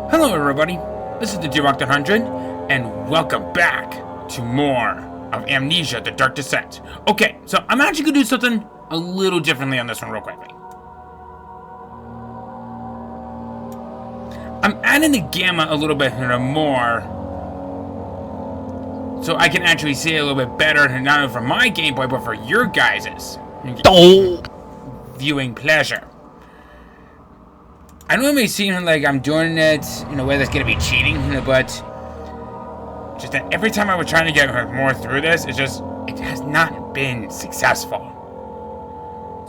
Hello everybody, this is the Durock 100, and welcome back to more of Amnesia, the Dark Descent. Okay, so I'm actually going to do something a little differently on this one real quickly. I'm adding the gamma a little bit more, so I can actually see it a little bit better, not only for my gameplay, but for your guys' viewing pleasure. I know it may seem like I'm doing it in a way that's going to be cheating, but just that every time I was trying to get more through this, it has not been successful.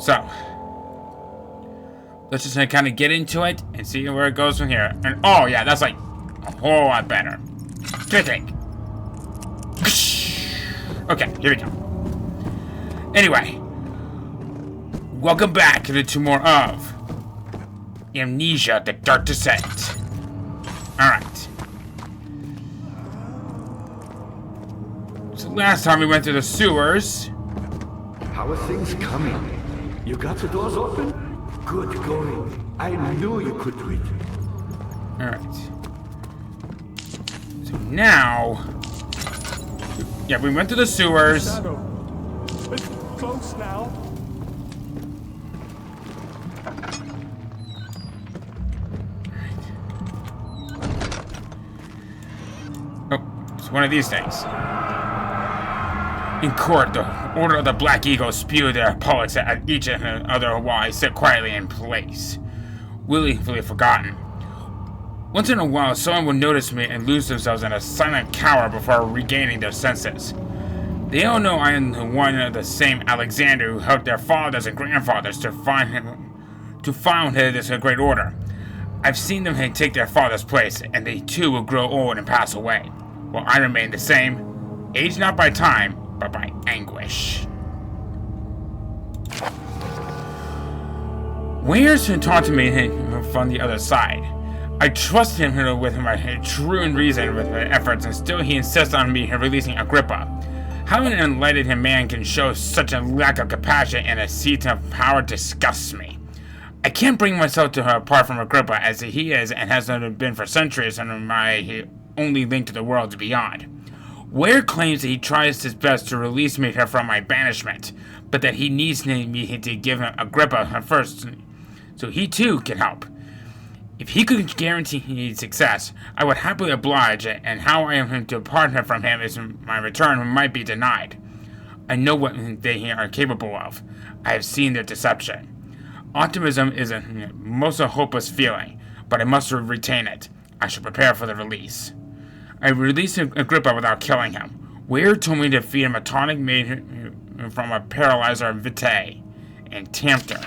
So, let's just kind of get into it and see where it goes from here. And oh yeah, that's like a whole lot better. Terrific. Okay, here we go. Anyway, welcome back to two more of Amnesia, the Dark Descent. Alright. So last time we went through the sewers. How are things coming? You got the doors open? Good going. I knew you could do it. Alright. So now... Yeah, we went through the sewers. It's close now. One of these things. In court, the Order of the Black Eagle spewed their politics at each other while I sit quietly in place, willingly forgotten. Once in a while, someone would notice me and lose themselves in a silent cower before regaining their senses. They all know I am the one of the same Alexander who helped their fathers and grandfathers to found this great order. I've seen them take their father's place, and they too will grow old and pass away. While I remain the same, aged not by time, but by anguish. Wares taught to me from the other side. I trust him with my true and reason with my efforts, and still he insists on me releasing Agrippa. How an enlightened man can show such a lack of compassion and a seat of power disgusts me. I can't bring myself to her apart from Agrippa, as he is and has been for centuries under my only link to the worlds beyond. Ware claims that he tries his best to release me from my banishment, but that he needs me to give him Agrippa first, so he too can help. If he could guarantee success, I would happily oblige, and how I am to partner from him is my return might be denied. I know what they are capable of. I have seen their deception. Optimism is a most hopeless feeling, but I must retain it. I should prepare for the release. I released Agrippa without killing him. Ware told me to feed him a tonic made from a paralyzer vitae and Tempter.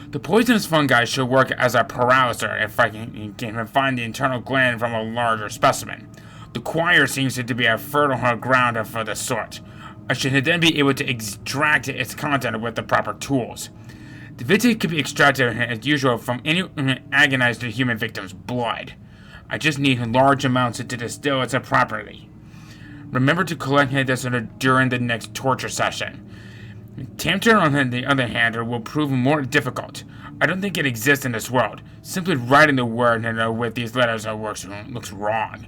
The poisonous fungi should work as a paralyzer if I can find the internal gland from a larger specimen. The choir seems to be a fertile ground for this sort. I should then be able to extract its content with the proper tools. The vitae could be extracted as usual from any agonized human victim's blood. I just need large amounts to distill it properly. Remember to collect this during the next torture session. Tempter, on the other hand, will prove more difficult. I don't think it exists in this world. Simply writing the word with these letters looks wrong.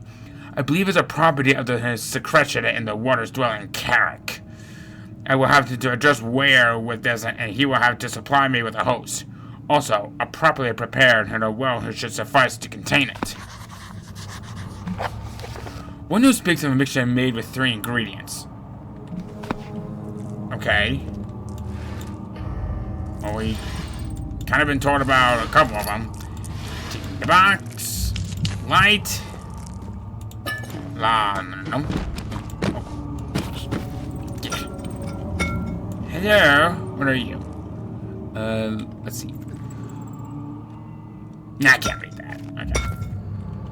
I believe it's a property of the secretion in the waters dwelling Carrick. I will have to address Ware with this, and he will have to supply me with a host. Also, a properly prepared well should suffice to contain it. One who speaks of a mixture made with 3 ingredients. Okay. Well, we kind of been told about a couple of them. The box, light, no. Hello, what are you? Let's see. Nah, I can't read that.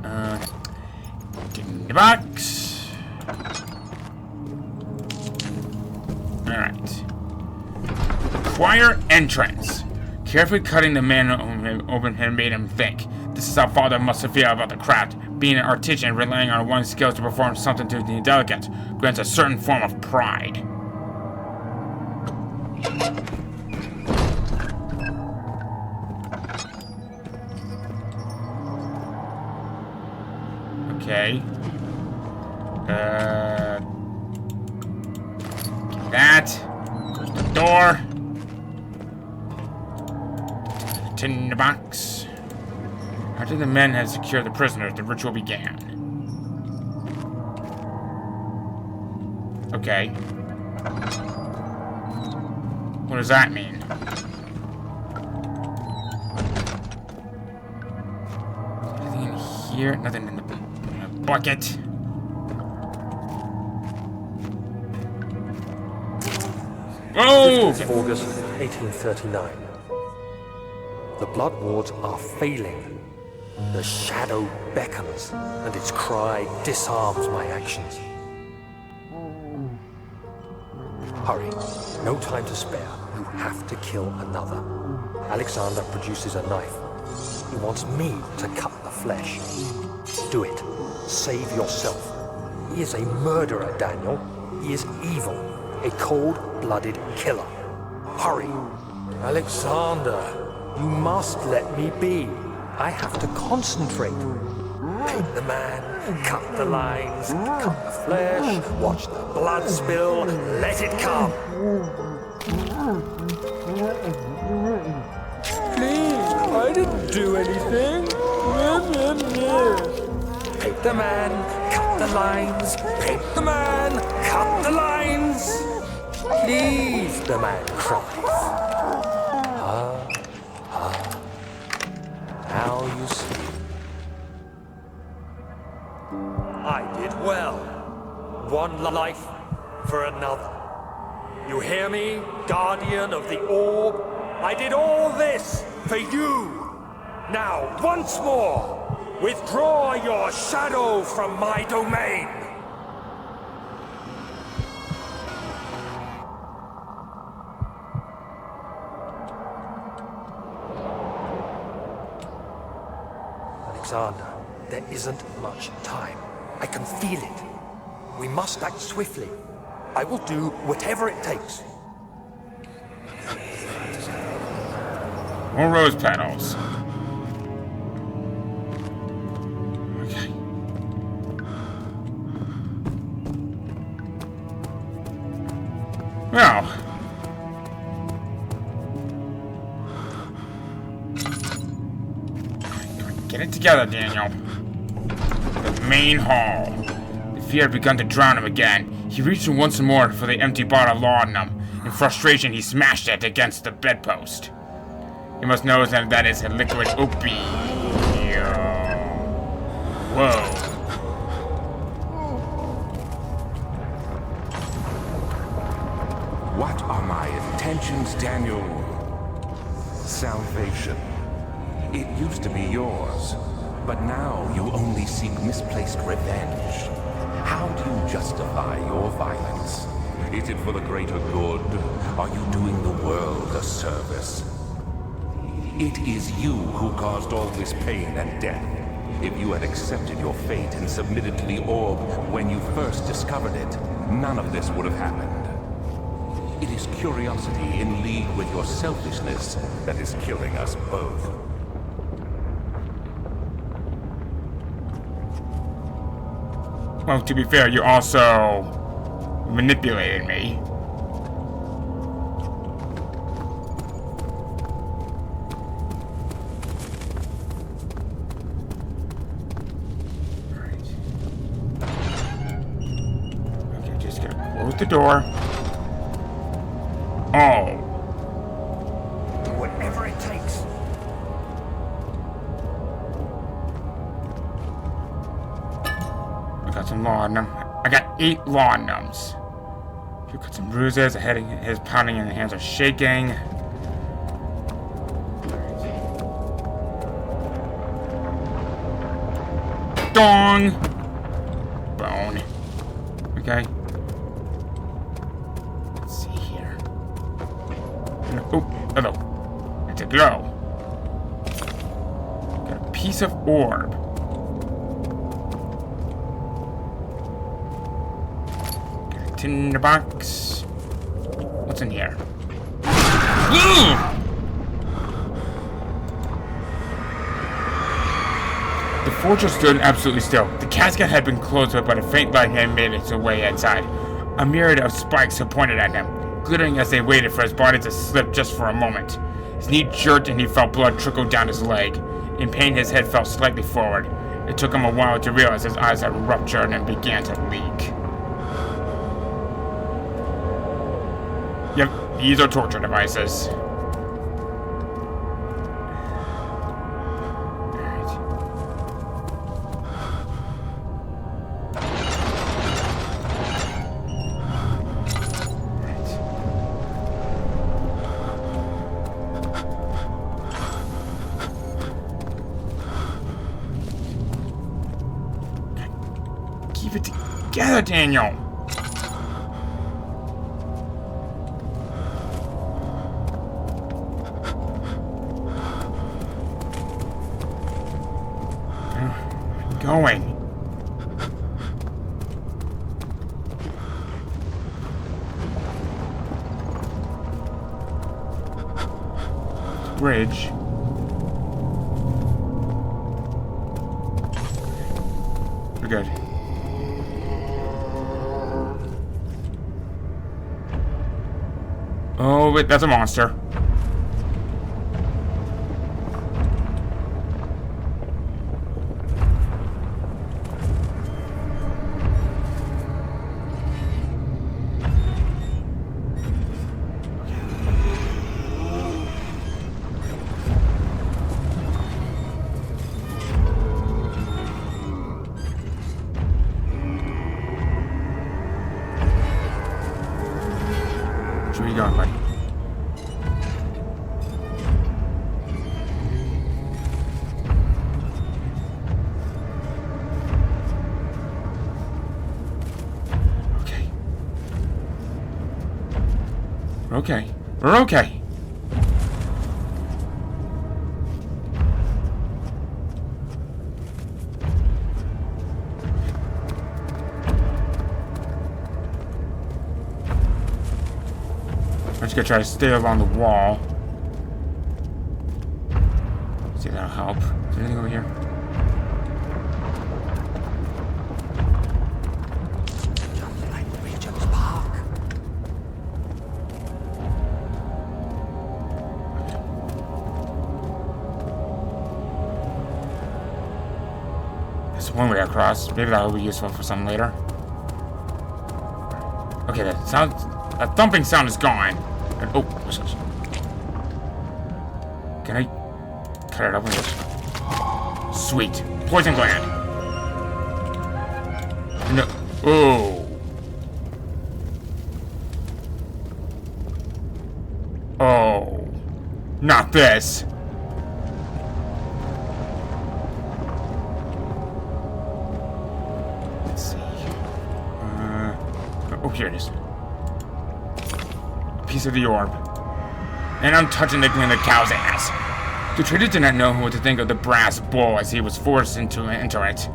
Okay. In the box. Alright. Choir entrance. Carefully cutting the man open and made him think. This is how father must feel about the craft. Being an artisan, relying on one's skills to perform something to the delicate, grants a certain form of pride. Okay. That. Close the door. Tinderbox. After the men had secured the prisoners, the ritual began. Okay. What does that mean? Anything in here? Nothing in the bucket. Oh! 15th of August, 1839. The blood wards are failing. The shadow beckons, and its cry disarms my actions. Hurry. No time to spare. You have to kill another. Alexander produces a knife. He wants me to cut the flesh. Do it. Save yourself. He is a murderer, Daniel. He is evil. A cold-blooded killer. Hurry. Alexander, you must let me be. I have to concentrate. Paint the man, cut the lines, cut the flesh, watch the blood spill, let it come. Please, I didn't do anything. Paint the man, cut the lines, paint the man, cut the lines. Please, the man cries. Now you see. I did well. One life for another. You hear me, guardian of the orb? I did all this for you. Now, once more, withdraw your shadow from my domain. Alexander, there isn't much time. I can feel it. We must act swiftly. I will do whatever it takes. More rose petals. Okay. Well. Get it together, Daniel. The main hall. The fear had begun to drown him again. He reached once more for the empty bottle of laudanum. In frustration, he smashed it against the bedpost. You must know that is a liquid opium. Whoa. What are my intentions, Daniel? Salvation. It used to be yours, but now you only seek misplaced revenge. How do you justify your violence? Is it for the greater good? Are you doing the world a service? It is you who caused all this pain and death. If you had accepted your fate and submitted to the orb when you first discovered it, none of this would have happened. It is curiosity in league with your selfishness that is killing us both. Well, to be fair, you also manipulated me. Alright. Okay, just gonna close the door. Oh. Whatever it takes. I got some laudanum. I got 8 laudanums. You got some bruises. The head is pounding and the hands are shaking. Dong! Bone. Okay. Let's see here. Oh, hello. It's a glow. Got a piece of orb. Tinderbox. What's in here? The fortress stood absolutely still. The casket had been closed but a faint light had made its way inside. A myriad of spikes had pointed at him, glittering as they waited for his body to slip just for a moment. His knee jerked and he felt blood trickle down his leg. In pain, his head fell slightly forward. It took him a while to realize his eyes had ruptured and began to leak. Yep, these are torture devices. Keep it together, Daniel. Going. Bridge. We're good. Oh, wait, that's a monster. Where you going, buddy? Okay. We're okay. We're okay. I'm just gonna try to stay along the wall. See if that'll help. Is there anything over here? Just like Regent's Park. There's one way across. Maybe that'll be useful for something later. Okay, that thumping sound is gone. And, oh, what's this? Can I cut it up with this? Sweet. Poison gland. No. Oh. Oh. Not this. Let's see. Oh, here it is. Piece of the orb. And I'm touching the cow's ass. The trader did not know what to think of the brass bowl as he was forced into it.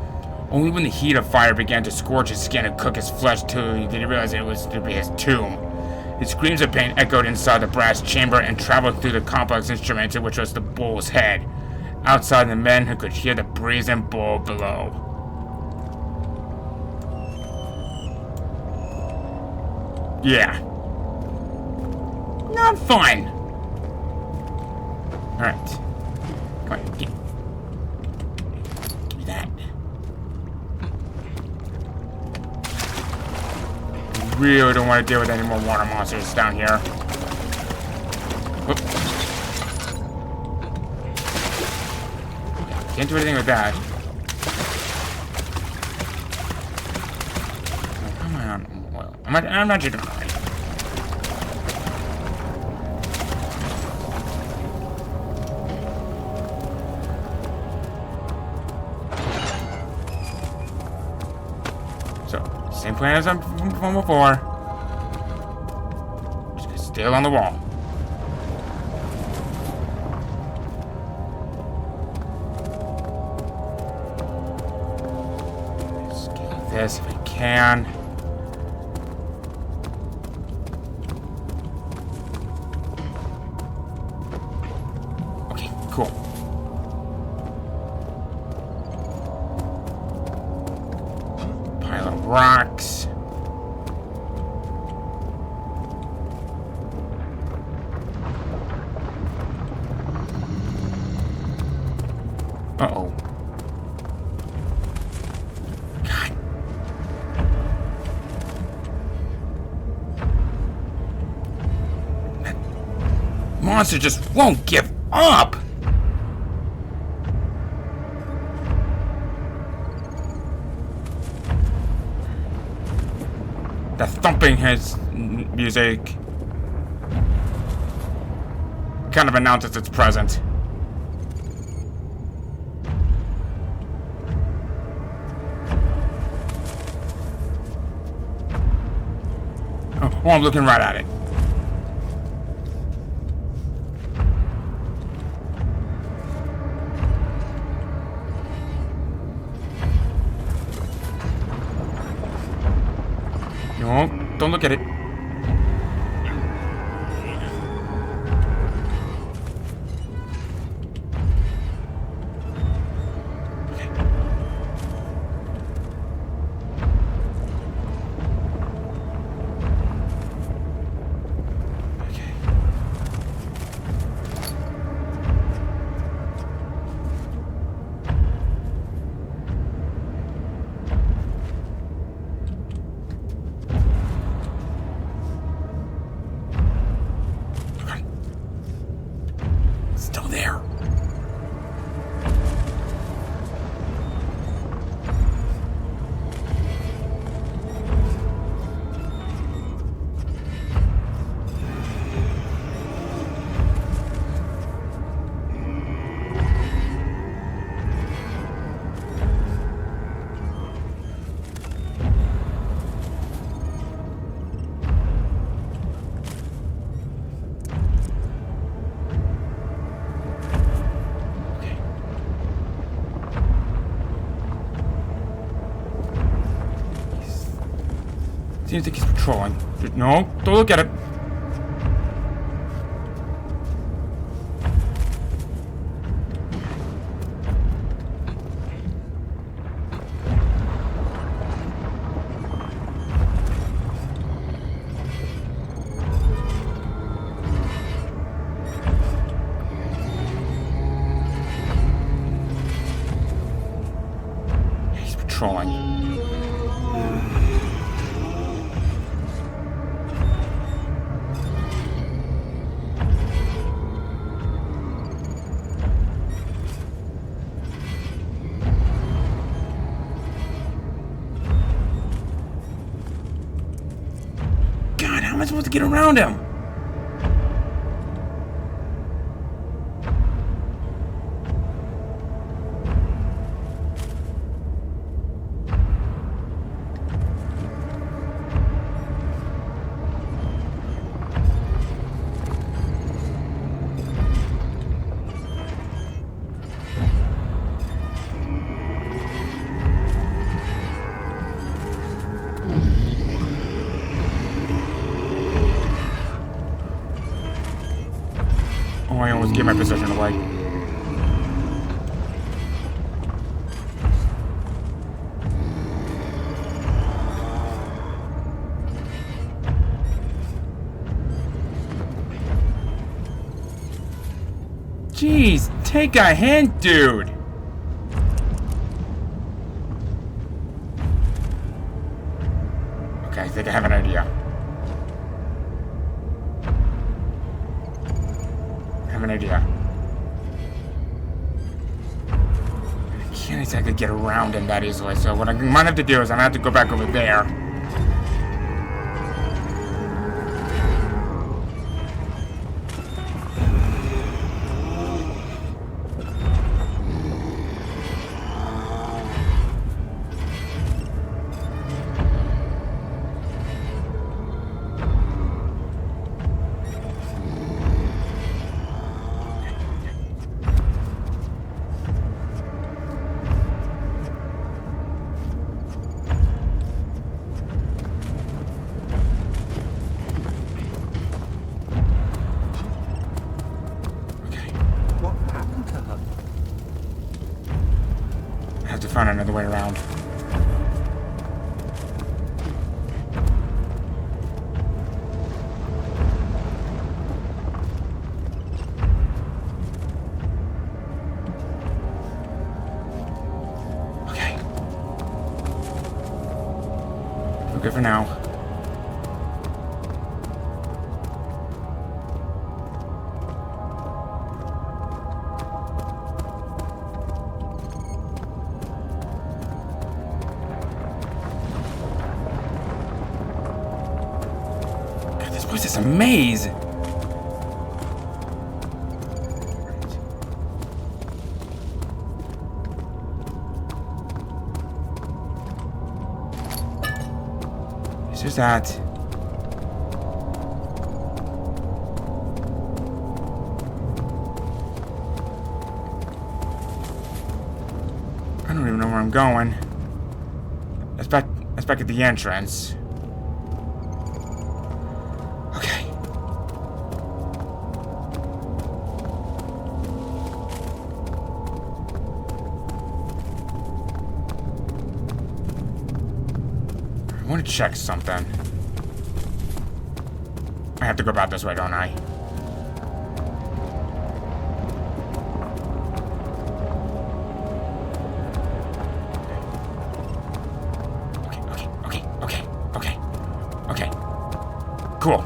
Only when the heat of fire began to scorch his skin and cook his flesh did he realize it was to be his tomb. His screams of pain echoed inside the brass chamber and traveled through the complex instrument which was the bull's head. Outside, the men who could hear the brazen bull below. Yeah. Not fun. Alright. Come on, give me that. I really don't want to deal with any more water monsters down here. Oop. Can't do anything with that. Oh, come on, oil. I'm not doing it right. Same plan as from before. Just gonna stay along the wall. Let's get this if I can. Okay, cool. rocks. Uh-oh. God. That monster just won't give up! The thumping his music kind of announces its presence. Oh, I'm looking right at it. No, don't look at it. Still there. Seems like he's patrolling. No, don't look at it. He's patrolling. How am I supposed to get around him? Oh, I almost gave my position away. Jeez, take a hint, dude! Okay, I think I have an idea. An idea. I can't exactly get around him that easily, so what I might have to do is I'm gonna have to go back over there. Find another way around. good for now. God, this place is a maze. There's that. I don't even know where I'm going. That's back at the entrance. Okay. I want to check something. I have to go about this way, don't I? Okay. Cool.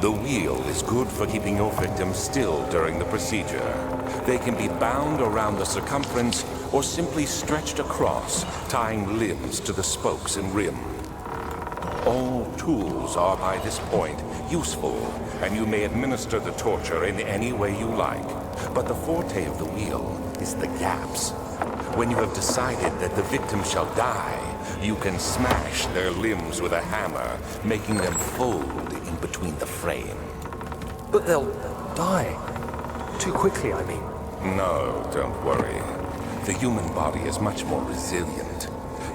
The wheel is good for keeping your victim still during the procedure. They can be bound around the circumference or simply stretched across, tying limbs to the spokes and rim. All tools are by this point useful, and you may administer the torture in any way you like. But the forte of the wheel is the gaps. When you have decided that the victim shall die, you can smash their limbs with a hammer, making them fold in between the frame. But they'll die. Too quickly, I mean. No, don't worry. The human body is much more resilient.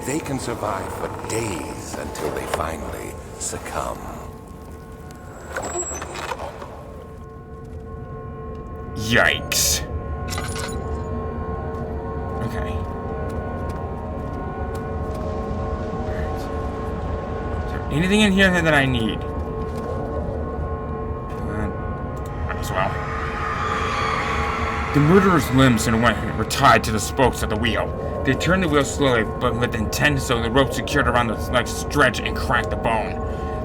They can survive for days until they finally succumb. Yikes. Okay. Is there anything in here that I need? Might as well. The murderer's limbs and were tied to the spokes of the wheel. They turned the wheel slowly, but with intent, so the rope secured around the legs stretched and cracked the bone.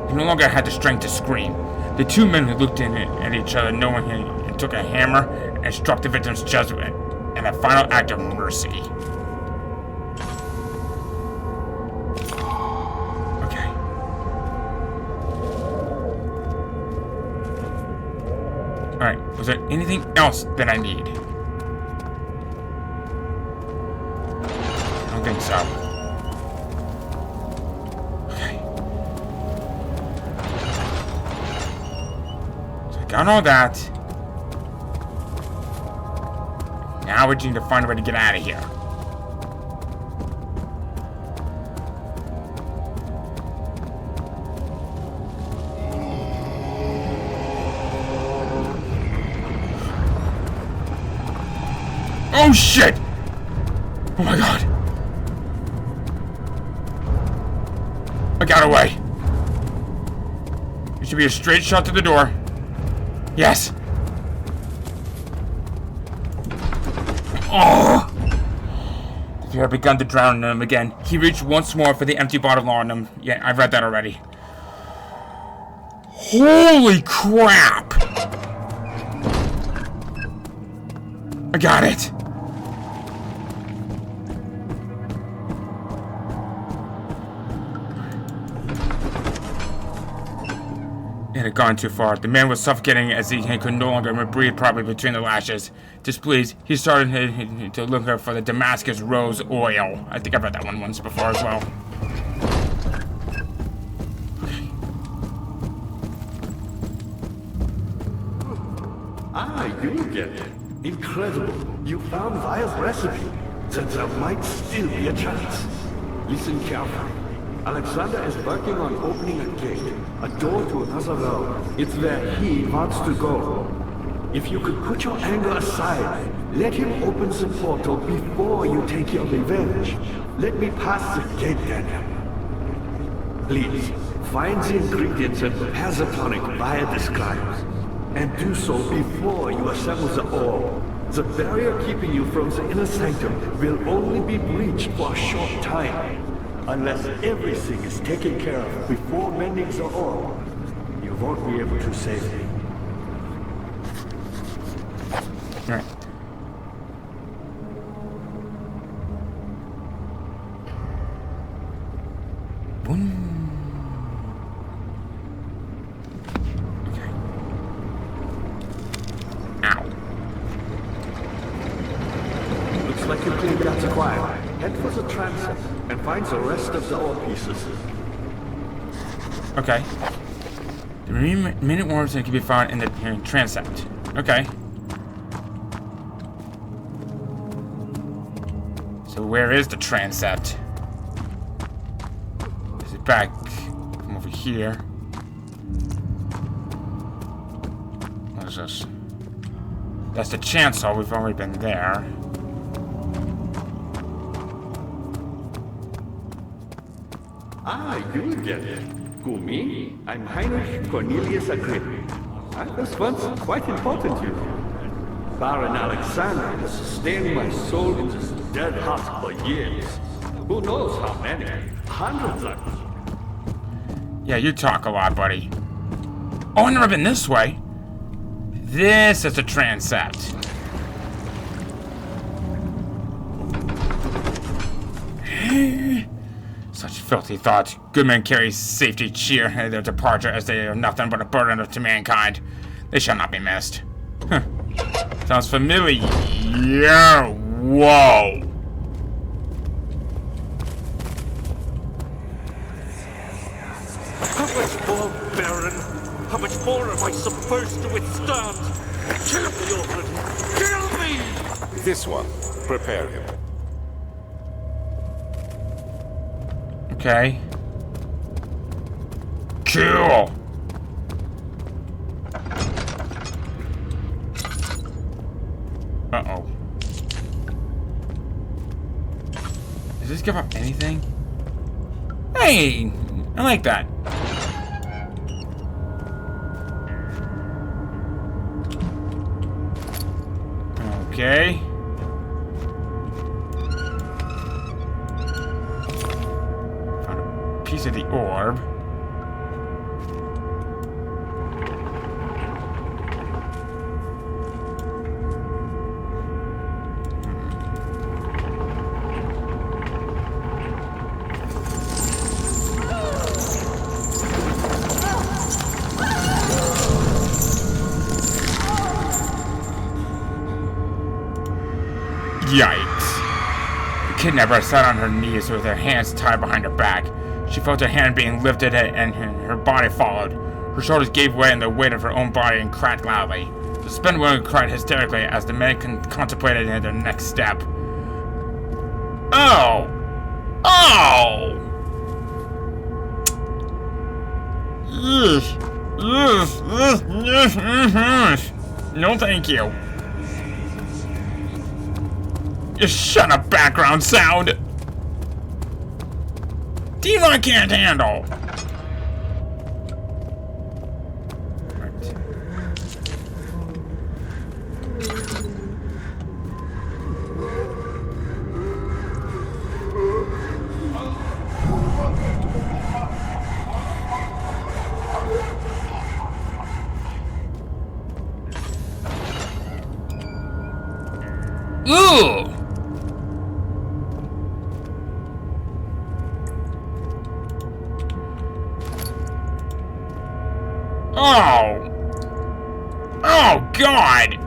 They no longer had the strength to scream. The two men who looked at each other knowingly and took a hammer and struck the victim's chest in a final act of mercy. Okay. Alright, was there anything else that I need? I don't think so. Okay. So I got all that. Now we need to find a way to get out of here. Oh shit! Oh my god! I got away. There should be a straight shot to the door. Yes! Oh! The fear had begun to drown him again. He reached once more for the empty bottle on him. Yeah, I've read that already. Holy crap! I got it! It had gone too far. The man was suffocating as he could no longer breathe properly between the lashes. Displeased, he started to look for the Damascus rose oil. I think I've read that one once before as well. Ah, you get it. Incredible. You found Vile's recipe. Then there might still be a chance. Listen carefully. Alexander is working on opening a gate, a door to another realm. It's where he wants to go. If you could put your anger aside, let him open the portal before you take your revenge. Let me pass the gate, Daniel. Please, find the ingredients and prepare the tonic Vile describes. And do so before you assemble the orb. The barrier keeping you from the inner sanctum will only be breached for a short time. Unless everything is taken care of before mending the orb, you won't be able to save me. Alright. Okay. Ow. Looks like you cleared that squire. Head for the transept and find the rest of the orb pieces. Okay. The remaining orbs that can be found in the transept. Okay. So where is the transept? Is it back from over here? What is this? That's the chancel. We've already been there. Ah, you again. Who, me? I'm Heinrich Cornelius Agrippa. I was once quite important to you. Baron Alexander has sustained my soul in this dead heart for years. Who knows how many? Hundreds of them. Yeah, you talk a lot, buddy. Oh, I've never been this way. This is the transept. Such filthy thoughts. Good men carry safety cheer in their departure as they are nothing but a burden to mankind. They shall not be missed. Huh. Sounds familiar. Whoa. How much more, Baron? How much more am I supposed to withstand? Kill me already! Kill me! This one. Prepare him. Okay. Kill. Uh-oh. Does this give up anything? Hey! I like that. Okay. Found a piece of the orb. Yikes. The kidnapper sat on her knees with her hands tied behind her back. She felt her hand being lifted and her body followed. Her shoulders gave way in the weight of her own body and cracked loudly. The spent woman cried hysterically as the men contemplated their next step. Oh! Oh! No thank you. Just shut up, background sound! Demon I can't handle! Right. Ooh! Oh! Oh, God!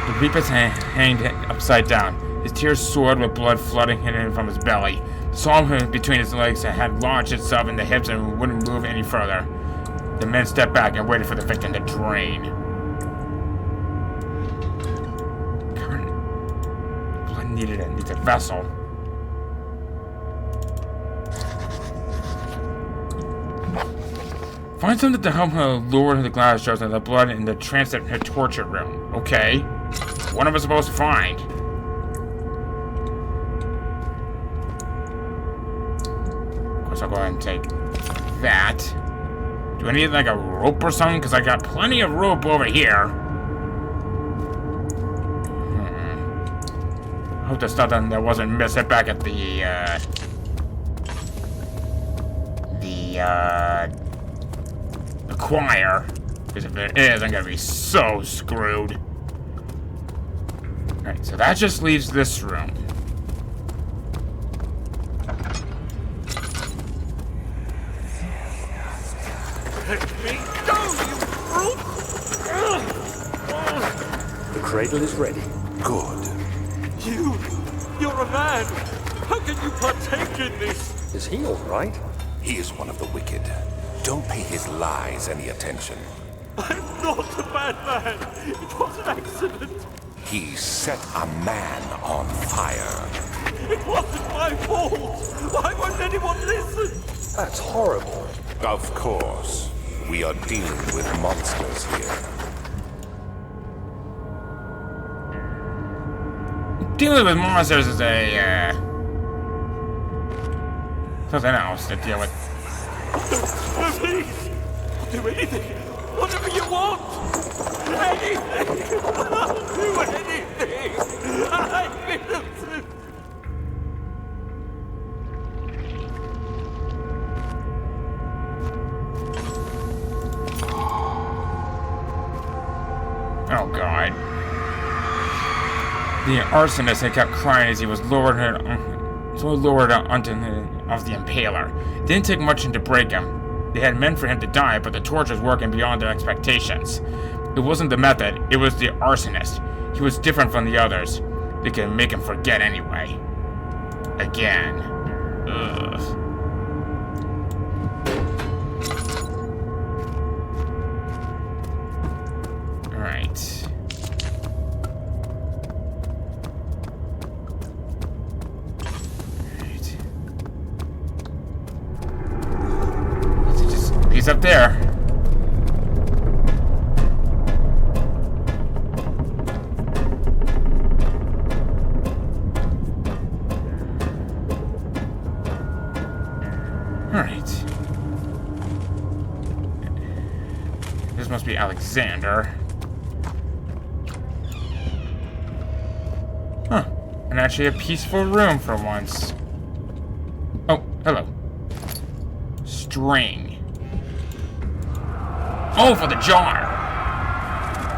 The Reaper's hanged upside down. His tears soared with blood flooding from his belly. The saw between his legs had lodged itself in the hips and wouldn't move any further. The men stepped back and waited for the victim to drain. Blood needs a vessel. Find something to help her lower the glass jars and the blood in the transept in her torture room. Okay. What am I supposed to find? Of course, I'll go ahead and take that. Do I need like a rope or something? Because I got plenty of rope over here. I hope the stuff that wasn't missing back at the choir. Because if it is, I'm gonna be so screwed. Alright, so that just leaves this room. Let me go, you brute! The cradle is ready. Good. You're a man! How can you partake in this? Is he all right? He is one of the wicked. Don't pay his lies any attention. I'm not a bad man! It was an accident! He set a man on fire. It wasn't my fault! Why won't anyone listen? That's horrible. Of course. We are dealing with monsters here. Dealing with monsters is a, something else to deal with. No, please! I'll do anything! Whatever you want! Anything! I'll do anything! I'm innocent! Oh god. The arsonist had kept crying as he was lowered onto off the impaler. It didn't take much to break him. They had meant for him to die, but the torch was working beyond their expectations. It wasn't the method, it was the arsonist. He was different from the others. They could make him forget anyway. Again. Ugh. Alright. He's up there. Alright. This must be Alexander. Huh. And actually a peaceful room for once. Oh, hello. String. Oh, for the jar!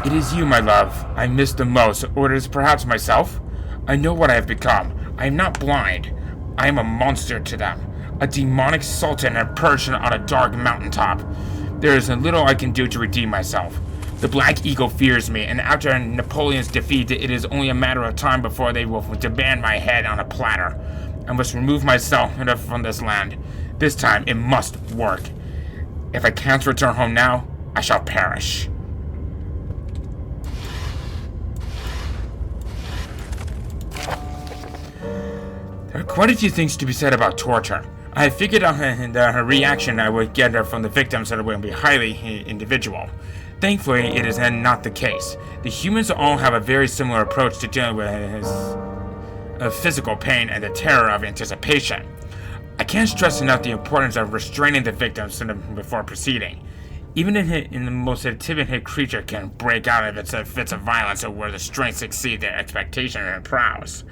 It is you, my love, I miss the most, or it is perhaps myself? I know what I have become. I am not blind. I am a monster to them. A demonic sultan and Persian on a dark mountaintop. There is little I can do to redeem myself. The Black Eagle fears me, and after Napoleon's defeat, it is only a matter of time before they will demand my head on a platter. I must remove myself from this land. This time, it must work. If I can't return home now, I shall perish. There are quite a few things to be said about torture. I have figured out the reaction I would get from the victims that will be highly individual. Thankfully, it is not the case. The humans all have a very similar approach to dealing with physical pain and the terror of anticipation. I can't stress enough the importance of restraining the victims before proceeding. Even in the most timid creature can break out of its fits of violence where the strength exceeds their expectation and prowess.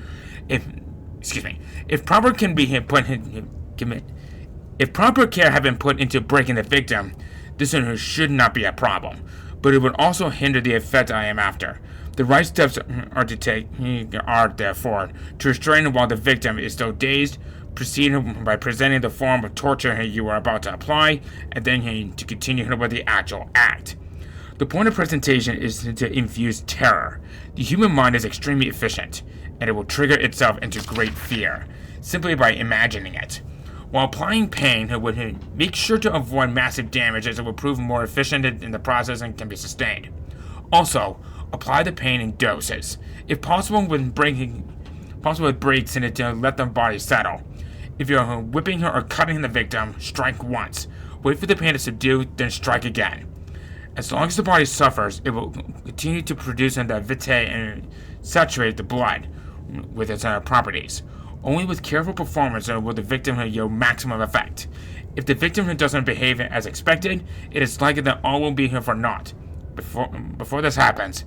If proper care had been put into breaking the victim, this should not be a problem. But it would also hinder the effect I am after. The right steps are therefore to restrain while the victim is still dazed. Proceed by presenting the form of torture you are about to apply, and then to continue with the actual act. The point of presentation is to infuse terror. The human mind is extremely efficient, and it will trigger itself into great fear, simply by imagining it. While applying pain, it would make sure to avoid massive damage as it will prove more efficient in the process and can be sustained. Also, apply the pain in doses. If possible with breaks in it to let the body settle. If you're whipping her or cutting the victim, strike once. Wait for the pain to subdue, then strike again. As long as the body suffers, it will continue to produce the vitae and saturate the blood with its properties. Only with careful performance will the victim yield maximum effect. If the victim doesn't behave as expected, it is likely that all will be here for naught. Before this happens,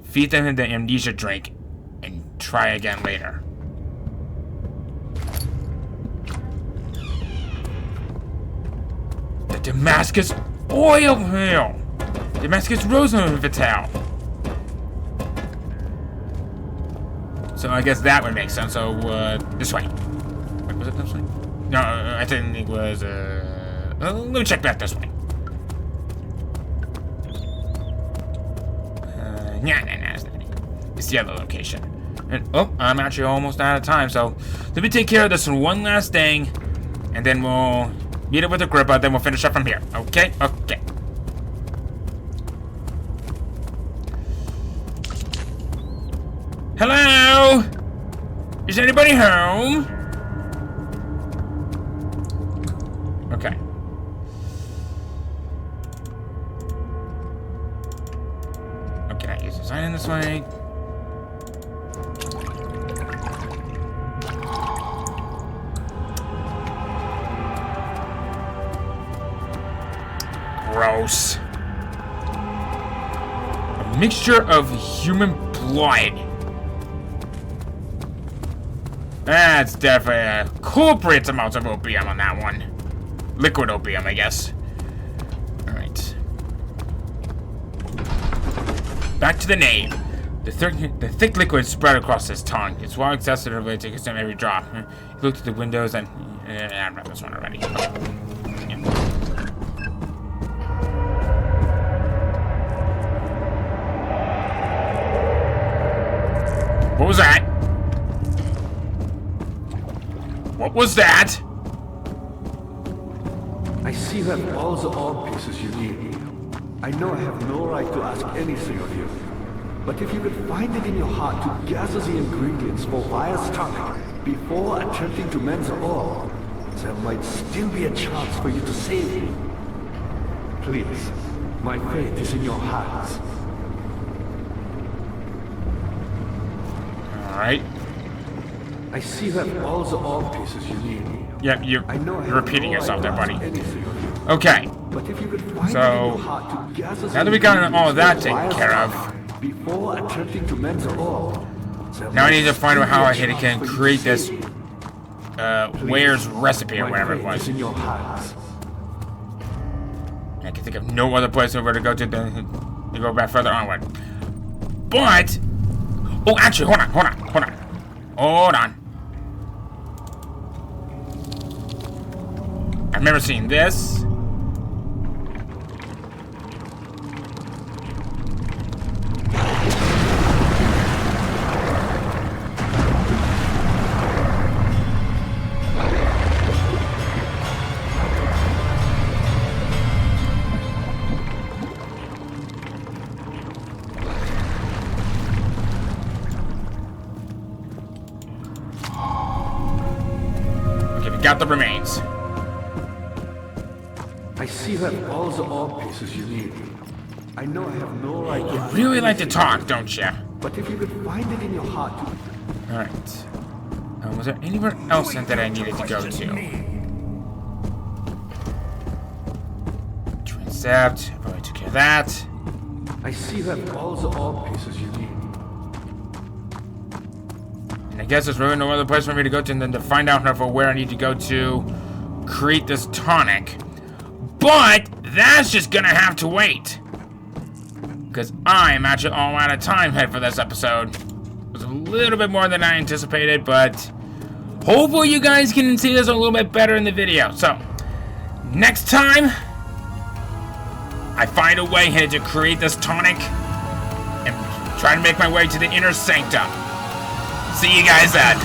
feed them the amnesia drink and try again later. The Damascus oil pill! Damascus Rosemary Vital. So I guess that would make sense. So, this way. Wait, was it this way? No, I think it was, let me check back this way. Nah, it's not it. It's the other location. And, oh, I'm actually almost out of time, so let me take care of this one last thing, and then we'll meet up with Agrippa, then we'll finish up from here. Okay? Okay. Hello? Is anybody home? Okay. Okay, I use the sign in this way. Gross. A mixture of human blood. That's definitely a copious amount of opium on that one. Liquid opium, I guess. Alright. Back to the name. The thick liquid spread across his tongue. It's well excessively to consume every drop. He looked at the windows and... I've read this one already. Okay. Yeah. What was that? What was that? I see you have all the orb pieces you need. I know I have no right to ask anything of you, but if you could find it in your heart to gather the ingredients for Vire's tonic before attempting to mend the orb, there might still be a chance for you to save me. Please, my fate is in your hands. Alright. I see you have all the orb pieces you need. Yep, you're repeating yourself there, buddy. Okay. But if you could find So, now that we got all of that taken care of, before attempting to mend the orb, now I need to find out how I can create this Ware's recipe or whatever it was. in your hands. I can think of no other place over to go to than to go back further onward. But, oh, actually, hold on. I remember seeing this. Okay, we got the remains. I see you have all the orb pieces you need. I know I have no right to You really like to talk, don't you? but if you could find it in your heart to... Alright. Was there anywhere else that I needed to go to? Transept. I've already took care of that. I see you have all the orb pieces you need. And I guess there's really no other place for me to go to than to find out for where I need to go to create this tonic. But that's just gonna have to wait. Because I'm actually all out of time here for this episode. It was a little bit more than I anticipated, but hopefully you guys can see this a little bit better in the video. So, next time, I find a way here to create this tonic and try to make my way to the inner sanctum. See you guys then.